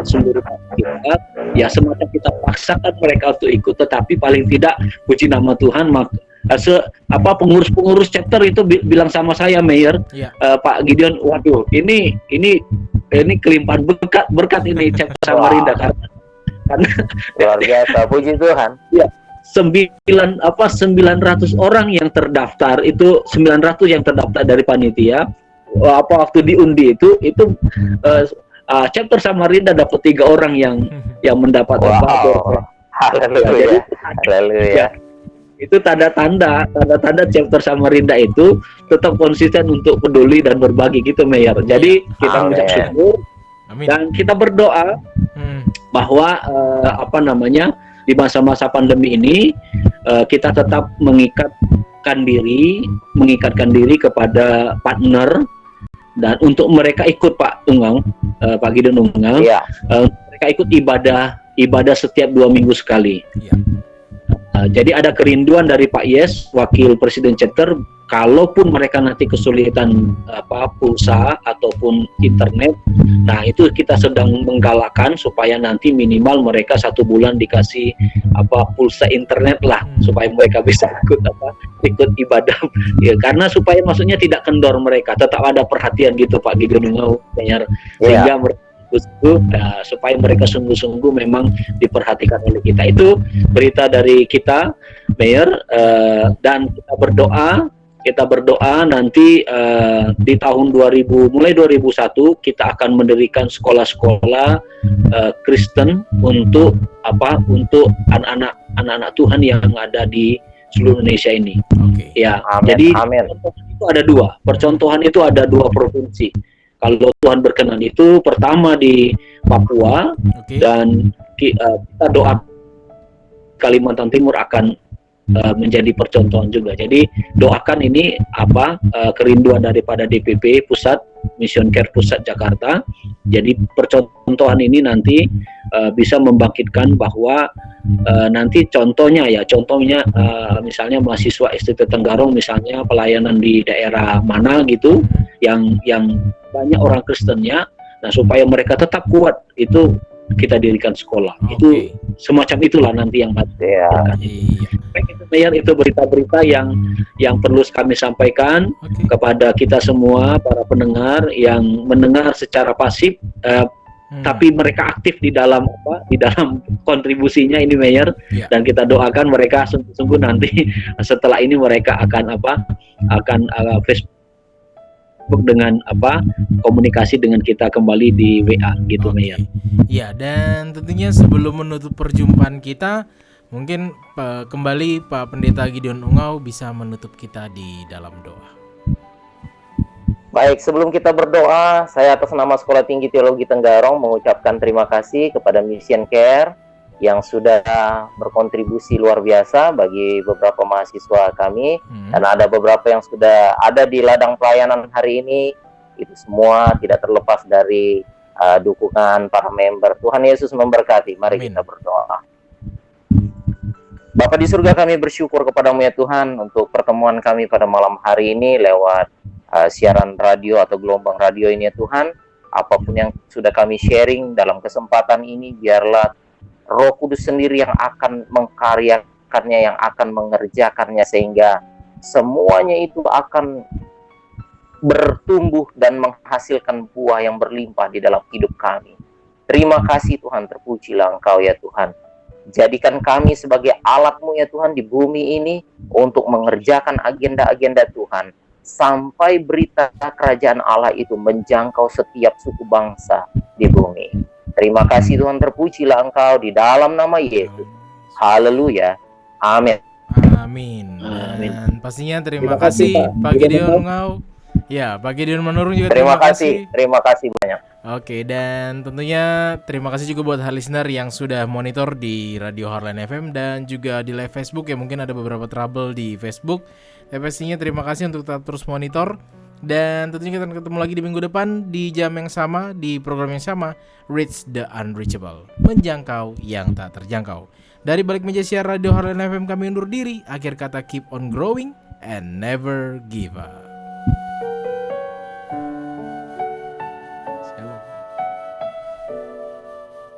seluruh kita. Ya semacam kita paksakan mereka untuk ikut, tetapi paling tidak puji nama Tuhan. Pengurus chapter itu bilang sama saya, Mayor, Pak Gideon, waduh, ini kelimpahan berkat ini chapter Samarinda karena luar biasa, puji Tuhan. Ya, 900 orang yang terdaftar itu, 900 yang terdaftar dari panitia. Waktu diundi itu chapter Samarinda dapat 3 orang yang mendapat Haleluya. Haleluya. Itu tanda-tanda chapter Samarinda itu tetap konsisten untuk peduli dan berbagi gitu, Mayor. Jadi kita mengucap syukur dan kita berdoa bahwa di masa-masa pandemi ini kita tetap mengikatkan diri kepada partner, dan untuk mereka ikut Pak Gideon Ungau, mereka ikut ibadah setiap 2 minggu sekali. Jadi ada kerinduan dari Pak Yes, Wakil Presiden Chapter, kalaupun mereka nanti kesulitan pulsa ataupun internet, nah itu kita sedang menggalakkan supaya nanti minimal mereka 1 bulan dikasih pulsa internet lah, supaya mereka bisa ikut ibadah. Ya, karena supaya maksudnya tidak kendor, mereka tetap ada perhatian gitu Pak Gideon Ungau, sehingga mereka supaya mereka sungguh-sungguh memang diperhatikan oleh kita. Itu berita dari kita, Mayor, dan kita berdoa nanti di tahun mulai 2001 kita akan mendirikan sekolah-sekolah Kristen untuk anak-anak Tuhan yang ada di seluruh Indonesia ini. Ya, jadi percontohan itu ada 2 provinsi. Kalau Tuhan berkenan itu pertama di Papua, dan kita doa Kalimantan Timur akan menjadi percontohan juga. Jadi doakan ini kerinduan daripada DPP Pusat, Mission Care Pusat Jakarta. Jadi percontohan ini nanti bisa membangkitkan bahwa nanti contohnya misalnya mahasiswa STT Tenggarong, misalnya pelayanan di daerah mana gitu yang banyak orang Kristennya, nah supaya mereka tetap kuat, itu kita dirikan sekolah. Itu semacam itulah nanti yang Mayor, itu berita-berita yang perlu kami sampaikan kepada kita semua para pendengar yang mendengar secara pasif, tapi mereka aktif di dalam kontribusinya ini, Mayor. Dan kita doakan mereka sungguh-sungguh nanti setelah ini mereka akan Facebook dengan komunikasi dengan kita kembali di WA gitu, Mayor. Ya, dan tentunya sebelum menutup perjumpaan kita, mungkin kembali Pak Pendeta Gideon Ungau bisa menutup kita di dalam doa. Baik, sebelum kita berdoa, saya atas nama Sekolah Tinggi Teologi Tenggarong mengucapkan terima kasih kepada Mission Care yang sudah berkontribusi luar biasa bagi beberapa mahasiswa kami, dan ada beberapa yang sudah ada di ladang pelayanan hari ini. Itu semua tidak terlepas dari dukungan para member. Tuhan Yesus memberkati. Mari kita berdoa. Bapa di surga, kami bersyukur kepadamu ya Tuhan untuk pertemuan kami pada malam hari ini lewat siaran radio atau gelombang radio ini ya Tuhan. Apapun yang sudah kami sharing dalam kesempatan ini, biarlah Roh Kudus sendiri yang akan mengkaryakannya, yang akan mengerjakannya, sehingga semuanya itu akan bertumbuh dan menghasilkan buah yang berlimpah di dalam hidup kami. Terima kasih Tuhan, terpujilah Engkau ya Tuhan. Jadikan kami sebagai alat-Mu ya Tuhan di bumi ini untuk mengerjakan agenda-agenda Tuhan, sampai berita kerajaan Allah itu menjangkau setiap suku bangsa di bumi. Terima kasih Tuhan, terpujilah Engkau di dalam nama Yesus. Haleluya. Amin. Amin. Dan pastinya terima kasih Pak Gideon Ngau. Ya, Pak Gideon Manurung juga terima kasih. Terima kasih banyak. Oke, dan tentunya terima kasih juga buat listener yang sudah monitor di Radio Heartland FM dan juga di live Facebook ya. Mungkin ada beberapa trouble di Facebook. Tapi pastinya terima kasih untuk tetap terus monitor. Dan tentunya kita akan ketemu lagi di minggu depan di jam yang sama, di program yang sama, Reach the Unreachable, menjangkau yang tak terjangkau. Dari balik meja siar Radio Heartland FM kami undur diri. Akhir kata, keep on growing and never give up.